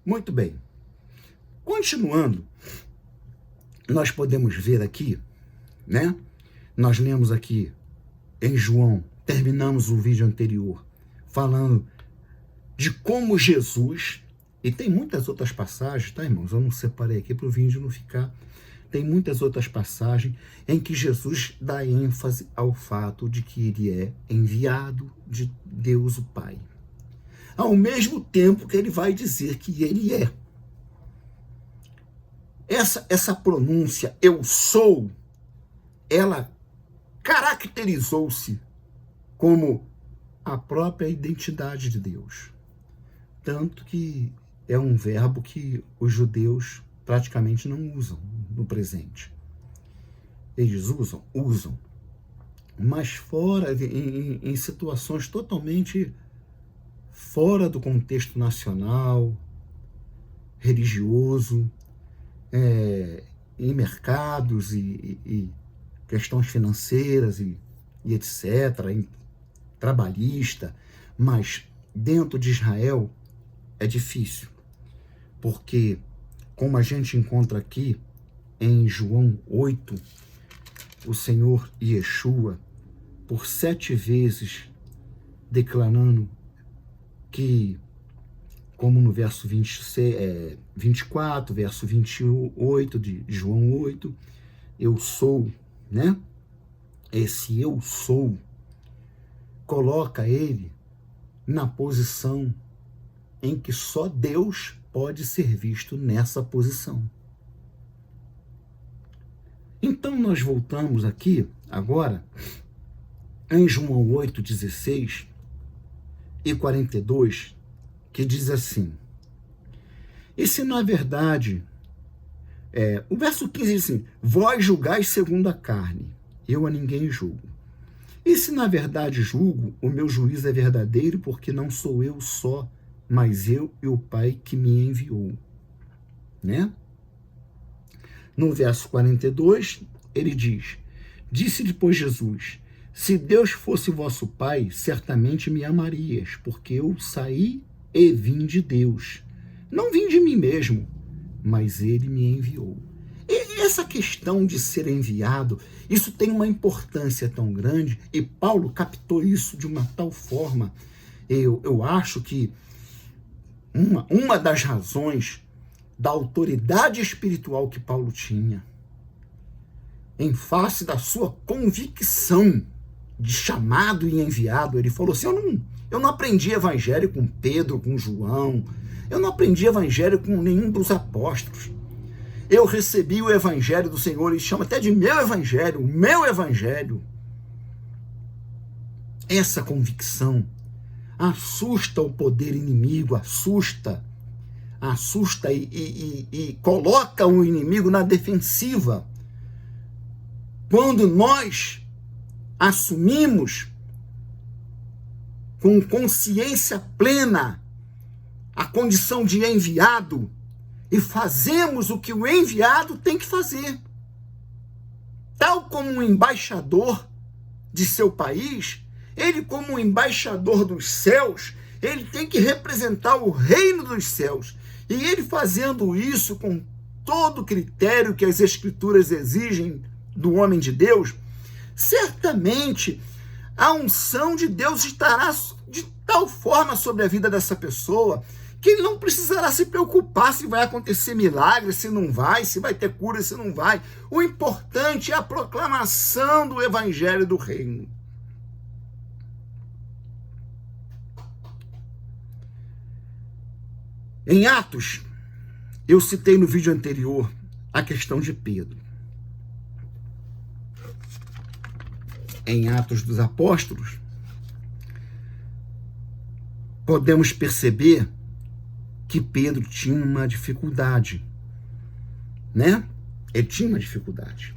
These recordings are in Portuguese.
Muito bem. Continuando, nós podemos ver aqui, né? Nós lemos aqui em João, terminamos o vídeo anterior, falando de como Jesus, e tem muitas outras passagens, tá, irmãos? Eu não separei aqui para o vídeo não ficar. Tem muitas outras passagens em que Jesus dá ênfase ao fato de que ele é enviado de Deus o Pai. Ao mesmo tempo que ele vai dizer que ele é. Essa pronúncia, eu sou, ela caracterizou-se como a própria identidade de Deus. Tanto que é um verbo que os judeus praticamente não usam no presente. Eles usam, mas fora, em situações totalmente fora do contexto nacional, religioso, em mercados e questões financeiras e etc., em trabalhista, mas dentro de Israel é difícil, porque como a gente encontra aqui em João 8, o Senhor Yeshua, por 7 vezes, declarando que, como no verso 24, verso 28 de João 8, eu sou, né? Esse eu sou, coloca ele na posição em que só Deus pode ser visto nessa posição. Então nós voltamos aqui, agora, em João 8, 16 e 42, que diz assim, e se na verdade, o verso 15 diz assim, vós julgais segundo a carne, eu a ninguém julgo. E se na verdade julgo, o meu juízo é verdadeiro, porque não sou eu só, mas eu e o Pai que me enviou. Né? No verso 42, ele diz, disse depois Jesus, se Deus fosse vosso Pai, certamente me amarias, porque eu saí e vim de Deus. Não vim de mim mesmo, mas ele me enviou. E essa questão de ser enviado, isso tem uma importância tão grande, e Paulo captou isso de uma tal forma, eu acho que uma das razões da autoridade espiritual que Paulo tinha, em face da sua convicção de chamado e enviado, ele falou assim, eu não aprendi evangelho com Pedro, com João, eu não aprendi evangelho com nenhum dos apóstolos, eu recebi o evangelho do Senhor, ele chama até de meu evangelho, o meu evangelho. Essa convicção assusta o poder inimigo, assusta e coloca o inimigo na defensiva. Quando nós assumimos com consciência plena a condição de enviado e fazemos o que o enviado tem que fazer, tal como um embaixador de seu país, ele como um embaixador dos céus, ele tem que representar o reino dos céus, e ele fazendo isso com todo o critério que as escrituras exigem do homem de Deus, certamente a unção de Deus estará de tal forma sobre a vida dessa pessoa, que ele não precisará se preocupar se vai acontecer milagre, se não vai, se vai ter cura, se não vai. O importante é a proclamação do evangelho do reino. Em Atos, eu citei no vídeo anterior a questão de Pedro. Em Atos dos Apóstolos, podemos perceber que Pedro tinha uma dificuldade, né? Ele tinha uma dificuldade.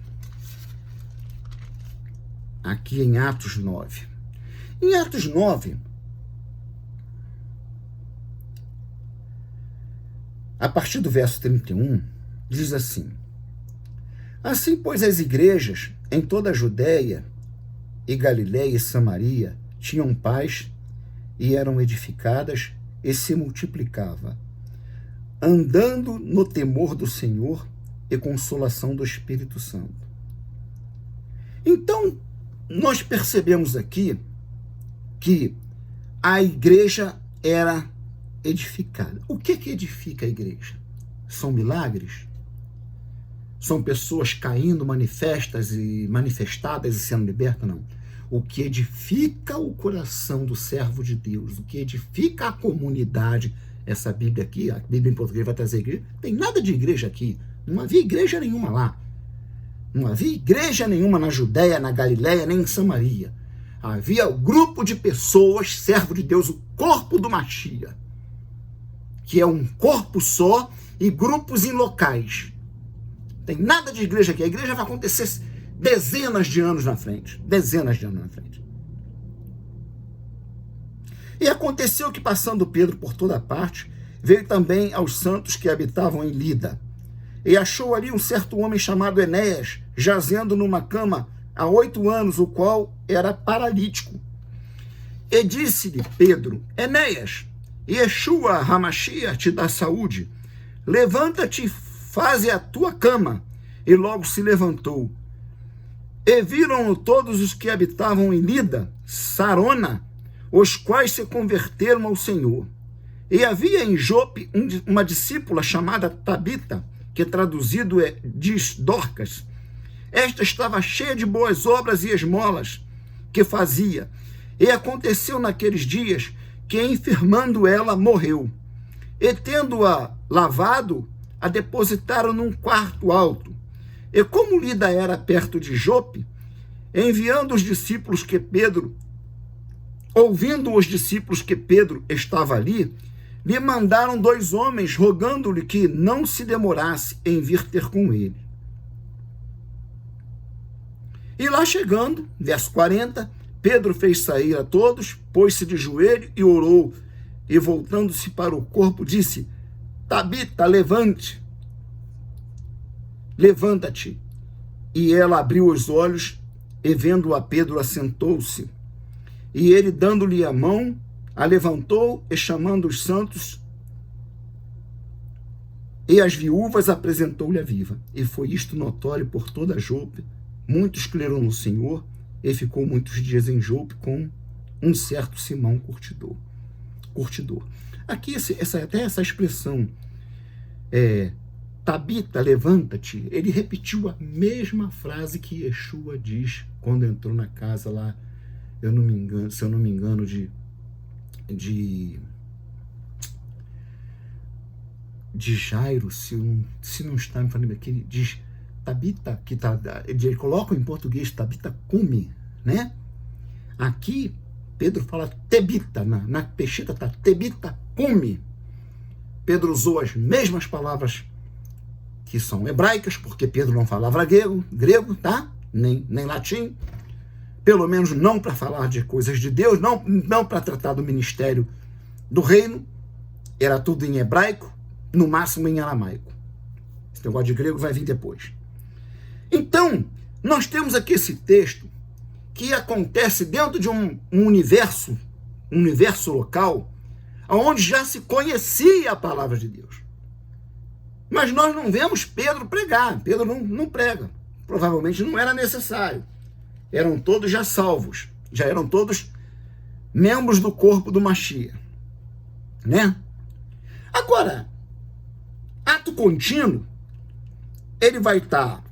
Aqui em Atos 9. Em Atos 9, a partir do verso 31, diz assim, assim, pois, as igrejas em toda a Judéia e Galiléia e Samaria tinham paz e eram edificadas e se multiplicava andando no temor do Senhor e consolação do Espírito Santo. Então, nós percebemos aqui que a igreja era edificada. O que edifica a igreja? São milagres? São pessoas caindo manifestadas e sendo libertas? Não. O que edifica o coração do servo de Deus, o que edifica a comunidade, essa Bíblia aqui, a Bíblia em português vai trazer igreja, não tem nada de igreja aqui. Não havia igreja nenhuma lá. Não havia igreja nenhuma na Judéia, na Galiléia, nem em Samaria. Havia um grupo de pessoas, servo de Deus, o corpo do Machia, que é um corpo só e grupos em locais. Não tem nada de igreja aqui. A igreja vai acontecer dezenas de anos na frente. Dezenas de anos na frente. E aconteceu que, passando Pedro por toda parte, veio também aos santos que habitavam em Lida. E achou ali um certo homem chamado Enéas, jazendo numa cama há 8 anos, o qual era paralítico. E disse-lhe Pedro: Enéas, Yeshua Hamashia te dá saúde. Levanta-te, faze a tua cama. E logo se levantou. E viram-no todos os que habitavam em Lida, Sarona, os quais se converteram ao Senhor. E havia em Jope uma discípula chamada Tabita, que traduzido diz Dorcas. Esta estava cheia de boas obras e esmolas que fazia. E aconteceu naqueles dias que, enfermando ela, morreu. E tendo-a lavado, a depositaram num quarto alto. E como Lida era perto de Jope, enviando os discípulos que Pedro, ouvindo os discípulos que Pedro estava ali, lhe mandaram 2 homens, rogando-lhe que não se demorasse em vir ter com ele. E lá chegando, verso 40, Pedro fez sair a todos, pôs-se de joelho e orou, e voltando-se para o corpo, disse: Tabita, levanta-te. E ela abriu os olhos, e vendo a Pedro, assentou-se. E ele, dando-lhe a mão, a levantou, e chamando os santos e as viúvas, apresentou-lhe a viva. E foi isto notório por toda Jope. Muitos creram no Senhor, e ficou muitos dias em Jope com um certo Simão curtidor. Aqui, até essa expressão, Tabita, levanta-te, ele repetiu a mesma frase que Yeshua diz quando entrou na casa lá, se eu não me engano, de Jairo, se não está me falando aqui, ele diz Tabita, ele coloca em português Tabita, come, né? Aqui Pedro fala Tebita, na Peshitta está Tebita, come. Pedro usou as mesmas palavras que são hebraicas, porque Pedro não falava grego, tá? Nem latim, pelo menos não para falar de coisas de Deus, não para tratar do ministério do reino, era tudo em hebraico, no máximo em aramaico. Esse negócio de grego vai vir depois. Então, nós temos aqui esse texto que acontece dentro de um universo local, onde já se conhecia a palavra de Deus. Mas nós não vemos Pedro pregar. Pedro não prega. Provavelmente não era necessário. Eram todos já salvos. Já eram todos membros do corpo do Machia. Né? Agora, ato contínuo, ele vai estar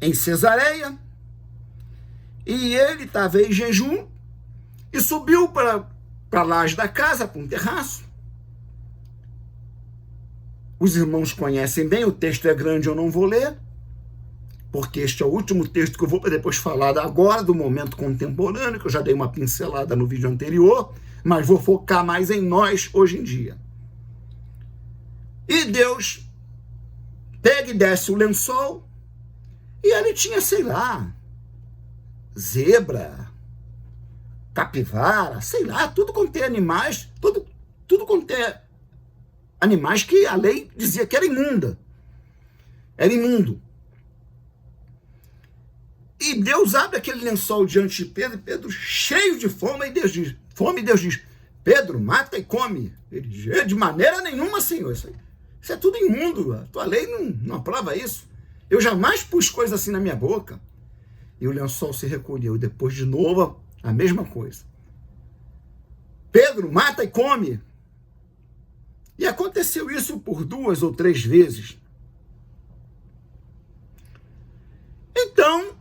em Cesareia, e ele estava em jejum, e subiu para a laje da casa, para um terraço. Os irmãos conhecem bem, o texto é grande, eu não vou ler, porque este é o último texto que eu vou depois falar agora, do momento contemporâneo, que eu já dei uma pincelada no vídeo anterior, mas vou focar mais em nós hoje em dia. E Deus pega e desce o lençol, e ele tinha, sei lá, zebra, capivara, sei lá, tudo quanto é animais, tudo quanto é animais que a lei dizia que era imunda. Era imundo. E Deus abre aquele lençol diante de Pedro, e Pedro cheio de fome, e Deus diz, Pedro, mata e come. Ele diz, de maneira nenhuma, Senhor. Isso é tudo imundo. A tua lei não aprova isso. Eu jamais pus coisa assim na minha boca. E o lençol se recolheu. E depois, de novo, a mesma coisa. Pedro, mata e come. E aconteceu isso por 2 ou 3 vezes. Então,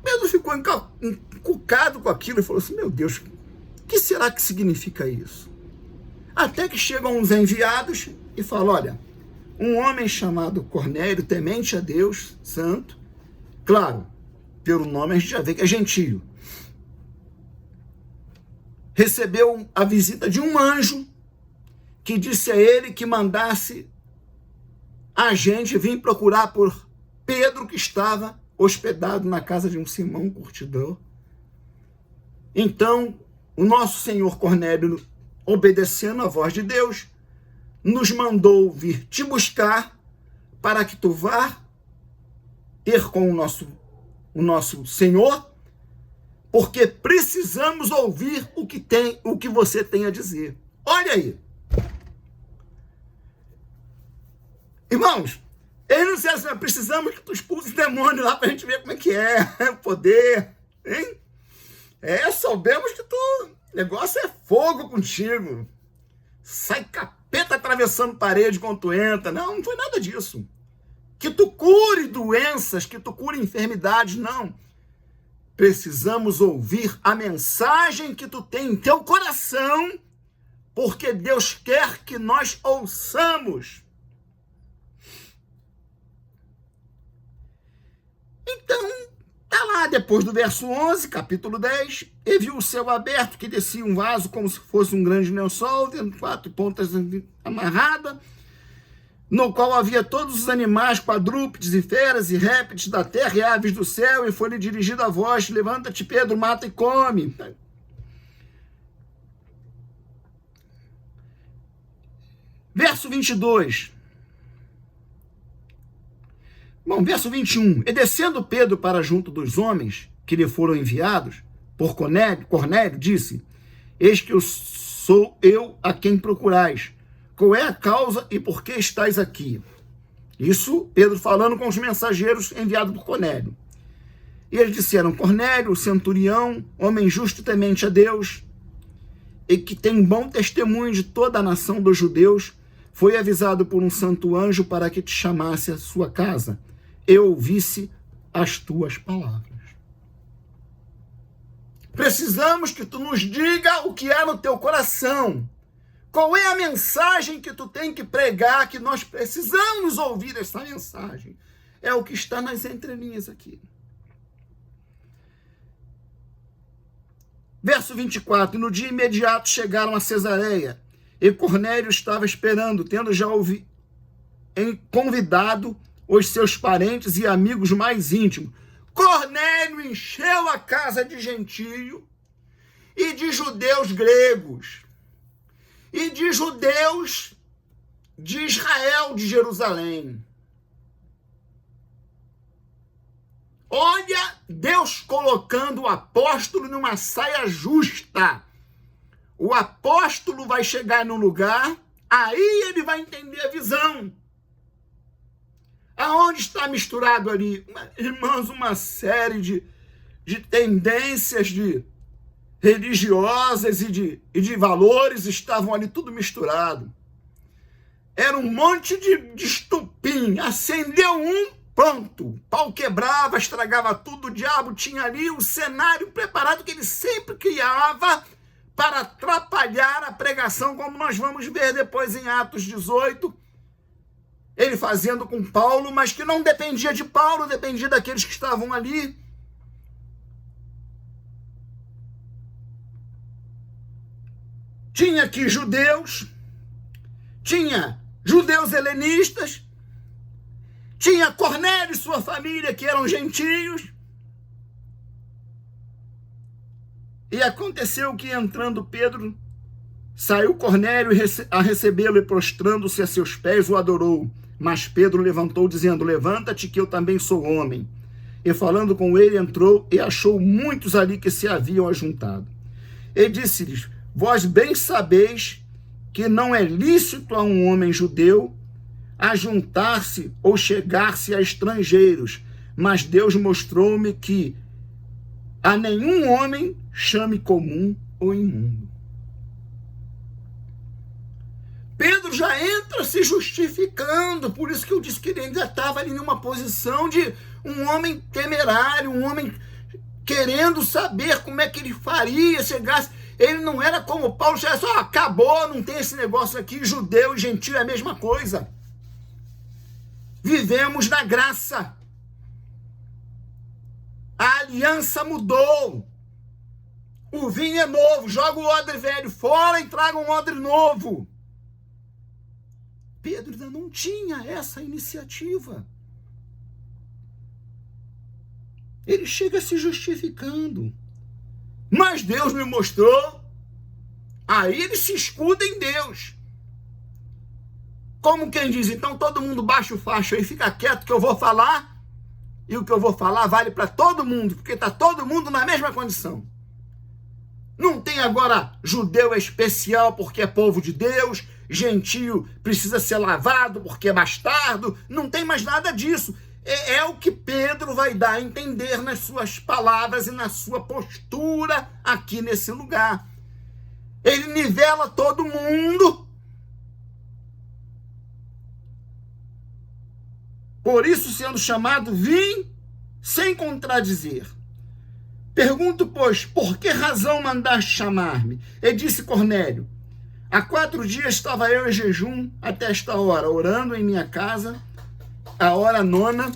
Pedro ficou encucado com aquilo e falou assim, meu Deus, o que será que significa isso? Até que chegam os enviados e falam, olha, um homem chamado Cornélio, temente a Deus, santo, claro, pelo nome a gente já vê que é gentio, recebeu a visita de um anjo que disse a ele que mandasse a gente vir procurar por Pedro, que estava hospedado na casa de um Simão curtidor. Então, o nosso senhor Cornélio, obedecendo a voz de Deus, nos mandou vir te buscar para que tu vá ter com o nosso Senhor, porque precisamos ouvir o que você tem a dizer. Olha aí. Irmãos, ele não disse assim, precisamos que tu expulse o demônio lá para a gente ver como é que é o poder, hein? Soubemos que o negócio é fogo contigo. Sai capeta atravessando parede quando tu entra. Não foi nada disso. Que tu cure doenças, que tu cure enfermidades, não. Precisamos ouvir a mensagem que tu tem em teu coração, porque Deus quer que nós ouçamos. Então, tá lá, depois do verso 11, capítulo 10, e viu o céu aberto, que descia um vaso como se fosse um grande lençol, tendo 4 pontas amarradas, no qual havia todos os animais, quadrúpedes e feras e répteis da terra e aves do céu, e foi-lhe dirigida a voz, levanta-te, Pedro, mata e come. Verso 22. Bom, verso 21. E descendo Pedro para junto dos homens que lhe foram enviados por Cornélio disse, eis que sou eu a quem procurais. Qual é a causa e por que estáis aqui? Isso Pedro falando com os mensageiros enviados por Cornélio. E eles disseram, Cornélio, centurião, homem justo e temente a Deus, e que tem bom testemunho de toda a nação dos judeus, foi avisado por um santo anjo para que te chamasse à sua casa. Eu ouvisse as tuas palavras. Precisamos que tu nos diga o que há no teu coração. Qual é a mensagem que tu tem que pregar, que nós precisamos ouvir essa mensagem? É o que está nas entrelinhas aqui. Verso 24. No dia imediato chegaram a Cesareia, e Cornélio estava esperando, tendo já convidado os seus parentes e amigos mais íntimos. Cornélio encheu a casa de gentio e de judeus gregos e de judeus de Israel, de Jerusalém. Olha Deus colocando o apóstolo numa saia justa. O apóstolo vai chegar num lugar, aí ele vai entender a visão. Aonde está misturado ali, irmãos, uma série de tendências religiosas e de valores estavam ali tudo misturado. Era um monte de estupim, acendeu um, pronto, o pau quebrava, estragava tudo, o diabo tinha ali o cenário preparado que ele sempre criava para atrapalhar a pregação, como nós vamos ver depois em Atos 18, ele fazendo com Paulo, mas que não dependia de Paulo, dependia daqueles que estavam ali. Tinha aqui judeus, tinha judeus helenistas, tinha Cornélio e sua família, que eram gentios. E aconteceu que, entrando Pedro, saiu Cornélio a recebê-lo e, prostrando-se a seus pés, o adorou. Mas Pedro levantou, dizendo, levanta-te, que eu também sou homem. E falando com ele, entrou e achou muitos ali que se haviam ajuntado. E disse-lhes, vós bem sabeis que não é lícito a um homem judeu ajuntar-se ou chegar-se a estrangeiros, mas Deus mostrou-me que a nenhum homem chame comum ou imundo. Pedro já entra se justificando, por isso que eu disse que ele ainda estava ali numa posição de um homem temerário, um homem querendo saber como é que ele faria, chegasse. Ele não era como Paulo, já só acabou, não tem esse negócio aqui, judeu e gentil é a mesma coisa. Vivemos na graça. A aliança mudou. O vinho é novo, joga o odre velho fora e traga um odre novo. Pedro ainda não tinha essa iniciativa. Ele chega se justificando. Mas Deus me mostrou. Aí ele se escuda em Deus. Como quem diz, então todo mundo baixa o facho aí, fica quieto que eu vou falar. E o que eu vou falar vale para todo mundo, porque está todo mundo na mesma condição. Não tem agora judeu especial porque é povo de Deus, gentio precisa ser lavado porque é bastardo, não tem mais nada disso. É o que Pedro vai dar a entender nas suas palavras e na sua postura aqui nesse lugar. Ele nivela todo mundo. Por isso, sendo chamado, vim sem contradizer. Pergunto, pois, por que razão mandaste chamar-me? E disse Cornélio, há 4 dias estava eu em jejum até esta hora, orando em minha casa, a hora 9,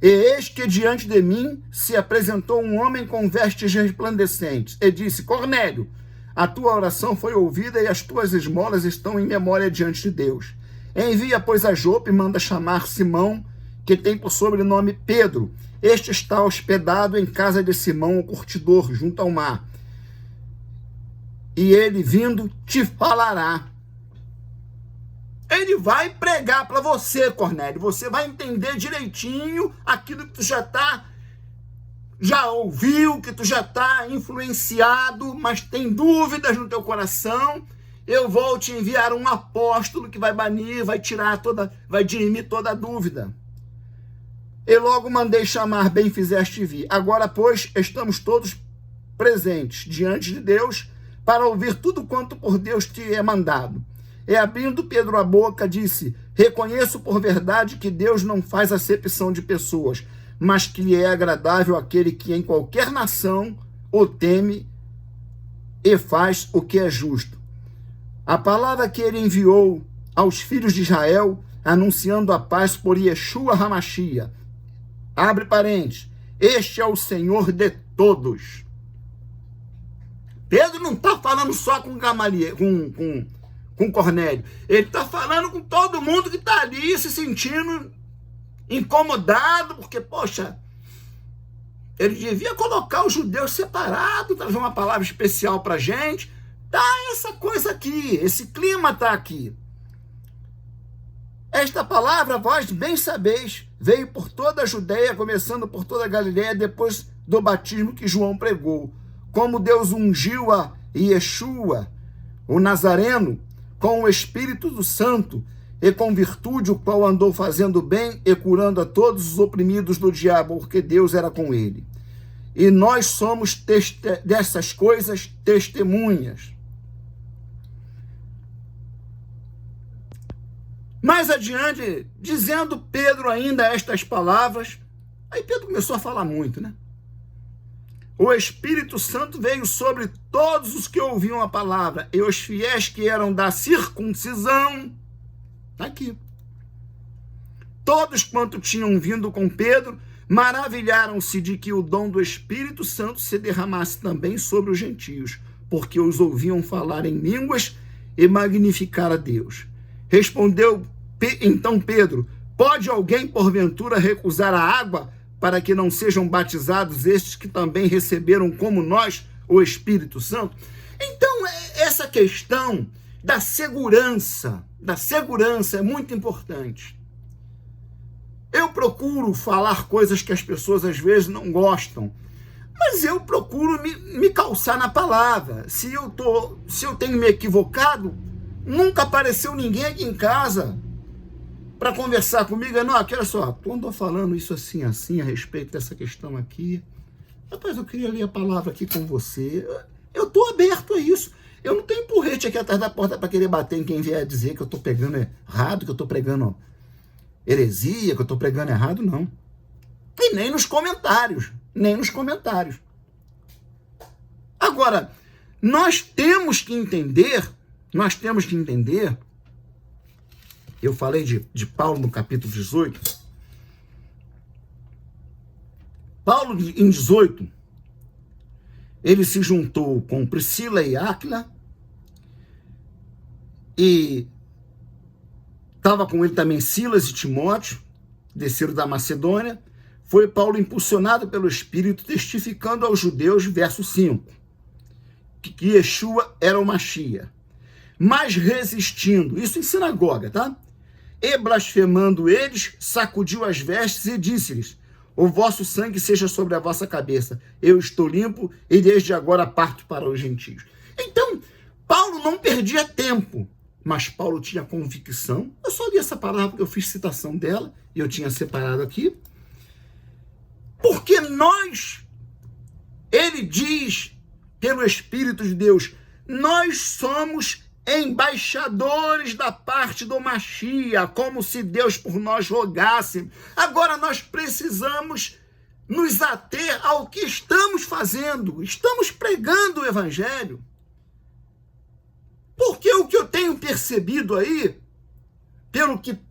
e eis que diante de mim se apresentou um homem com vestes resplandecentes, e disse, Cornélio, a tua oração foi ouvida e as tuas esmolas estão em memória diante de Deus. Envia, pois, a Jope e manda chamar Simão, que tem por sobrenome Pedro. Este está hospedado em casa de Simão, o curtidor, junto ao mar. E ele, vindo, te falará. Ele vai pregar para você, Cornélio. Você vai entender direitinho aquilo que tu já ouviu, que tu já está influenciado, mas tem dúvidas no teu coração. Eu vou te enviar um apóstolo que vai banir, vai dirimir toda a dúvida. E logo mandei chamar, bem fizeste vir. Agora, pois, estamos todos presentes diante de Deus para ouvir tudo quanto por Deus te é mandado. E abrindo Pedro a boca, disse, reconheço por verdade que Deus não faz acepção de pessoas, mas que lhe é agradável aquele que em qualquer nação o teme e faz o que é justo. A palavra que ele enviou aos filhos de Israel, anunciando a paz por Yeshua HaMashiach. Abre parênteses. Este é o Senhor de todos. Pedro não está falando só com Gamaliel, com Cornélio. Ele está falando com todo mundo que está ali se sentindo incomodado, porque, poxa, ele devia colocar os judeus separados, trazer uma palavra especial para a gente. Tá essa coisa aqui, esse clima está aqui. Esta palavra, vós bem sabeis, veio por toda a Judeia, começando por toda a Galileia, depois do batismo que João pregou. Como Deus ungiu a Yeshua, o Nazareno, com o Espírito do Santo, e com virtude, o qual andou fazendo bem e curando a todos os oprimidos do diabo, porque Deus era com ele. E nós somos dessas coisas testemunhas. Mais adiante, dizendo Pedro ainda estas palavras, aí Pedro começou a falar muito, né? O Espírito Santo veio sobre todos os que ouviam a palavra, e os fiéis que eram da circuncisão, está aqui. Todos quanto tinham vindo com Pedro, maravilharam-se de que o dom do Espírito Santo se derramasse também sobre os gentios, porque os ouviam falar em línguas e magnificar a Deus. Respondeu então Pedro, pode alguém porventura recusar a água para que não sejam batizados estes que também receberam como nós o Espírito Santo? Então essa questão da segurança é muito importante. Eu procuro falar coisas que as pessoas às vezes não gostam, Mas eu procuro me calçar na palavra. Se eu tenho me equivocado, nunca apareceu ninguém aqui em casa para conversar comigo. Não, olha só, tu andou falando isso assim, assim, a respeito dessa questão aqui. Rapaz, eu queria ler a palavra aqui com você. Eu estou aberto a isso. Eu não tenho porrete aqui atrás da porta para querer bater em quem vier dizer que eu estou pregando errado, que eu estou pregando heresia, que eu estou pregando errado, não. E nem nos comentários. Nem nos comentários. Agora, nós temos que entender, eu falei de Paulo no capítulo 18, Paulo em 18, ele se juntou com Priscila e Áquila, e estava com ele também Silas e Timóteo, desceram da Macedônia. Foi Paulo impulsionado pelo Espírito, testificando aos judeus, verso 5, que Yeshua era o Machia, mas resistindo, isso em sinagoga, tá? E blasfemando eles, sacudiu as vestes e disse-lhes: o vosso sangue seja sobre a vossa cabeça, eu estou limpo e desde agora parto para os gentios. Então, Paulo não perdia tempo, mas Paulo tinha convicção. Eu só li essa palavra porque eu fiz citação dela e eu tinha separado aqui. Porque ele diz, pelo Espírito de Deus, nós somos embaixadores da parte do Machia, como se Deus por nós rogasse. Agora nós precisamos nos ater ao que estamos fazendo. Estamos pregando o Evangelho. Porque o que eu tenho percebido aí, pelo que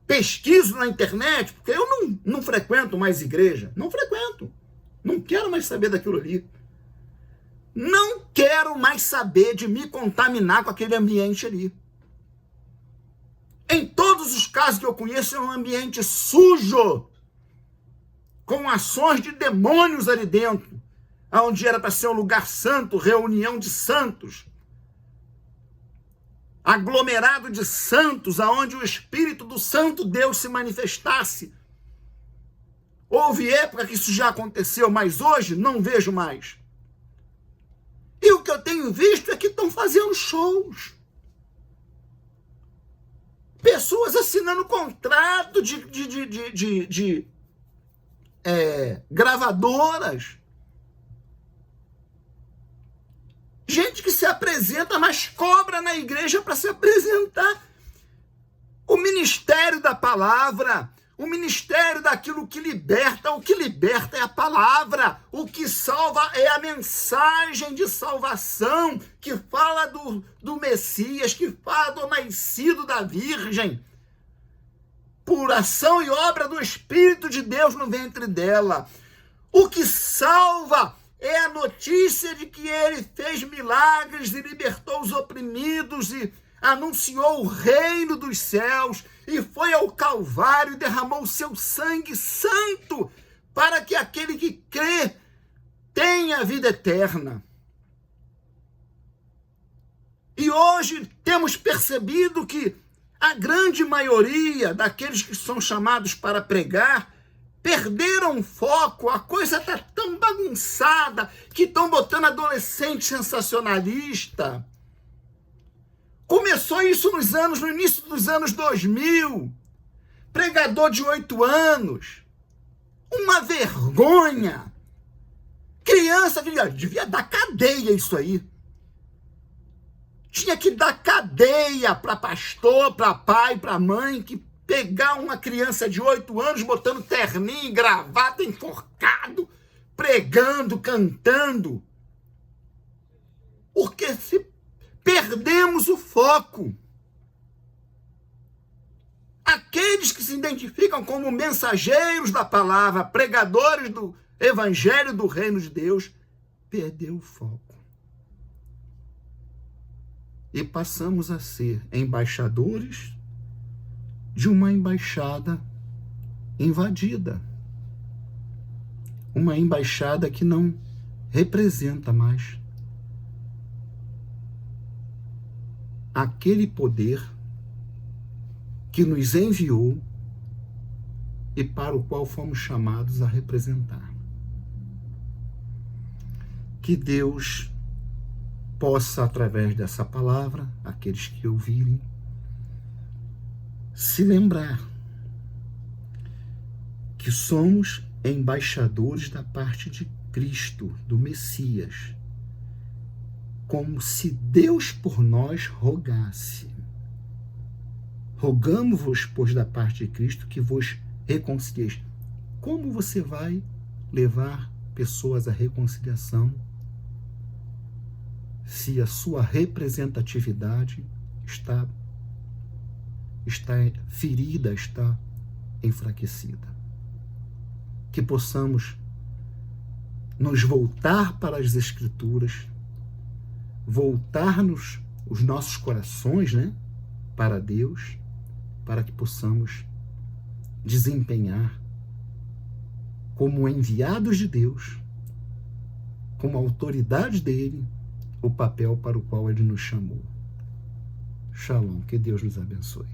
pesquiso na internet, porque eu não frequento mais igreja, não frequento, não quero mais saber daquilo ali. Não quero mais saber de me contaminar com aquele ambiente ali. Em todos os casos que eu conheço, é um ambiente sujo, com ações de demônios ali dentro, onde era para ser um lugar santo, reunião de santos, aglomerado de santos, aonde o Espírito do Santo Deus se manifestasse. Houve época que isso já aconteceu, mas hoje não vejo mais. E o que eu tenho visto é que estão fazendo shows. Pessoas assinando contrato de gravadoras. Gente que se apresenta, mas cobra na igreja para se apresentar. O ministério da palavra, o ministério daquilo que liberta. O que liberta é a palavra. O que salva é a mensagem de salvação, que fala do Messias, que fala do nascido da Virgem, por ação e obra do Espírito de Deus no ventre dela. O que salva é a notícia de que ele fez milagres e libertou os oprimidos e anunciou o reino dos céus e foi ao Calvário e derramou o seu sangue santo para que aquele que crê tenha vida eterna. E hoje temos percebido que a grande maioria daqueles que são chamados para pregar perderam o foco, a coisa está tão bagunçada que estão botando adolescente sensacionalista. Começou isso no início dos anos 2000. Pregador de 8 anos. Uma vergonha. Criança, devia dar cadeia isso aí. Tinha que dar cadeia para pastor, para pai, para mãe, que pegar uma criança de 8 anos botando terninho, gravata, enforcado, pregando, cantando. Porque se perdemos o foco. Aqueles que se identificam como mensageiros da palavra, pregadores do evangelho do reino de Deus, perdeu o foco. E passamos a ser embaixadores de uma embaixada invadida. Uma embaixada que não representa mais aquele poder que nos enviou e para o qual fomos chamados a representar. Que Deus possa, através dessa palavra, aqueles que ouvirem, se lembrar que somos embaixadores da parte de Cristo, do Messias, como se Deus por nós rogasse. Rogamo-vos, pois, da parte de Cristo, que vos reconcilieis. Como você vai levar pessoas à reconciliação se a sua representatividade está ferida, está enfraquecida? Que possamos nos voltar para as Escrituras, voltar-nos os nossos corações, para Deus, para que possamos desempenhar como enviados de Deus, como autoridade dele, o papel para o qual ele nos chamou. Shalom, que Deus nos abençoe.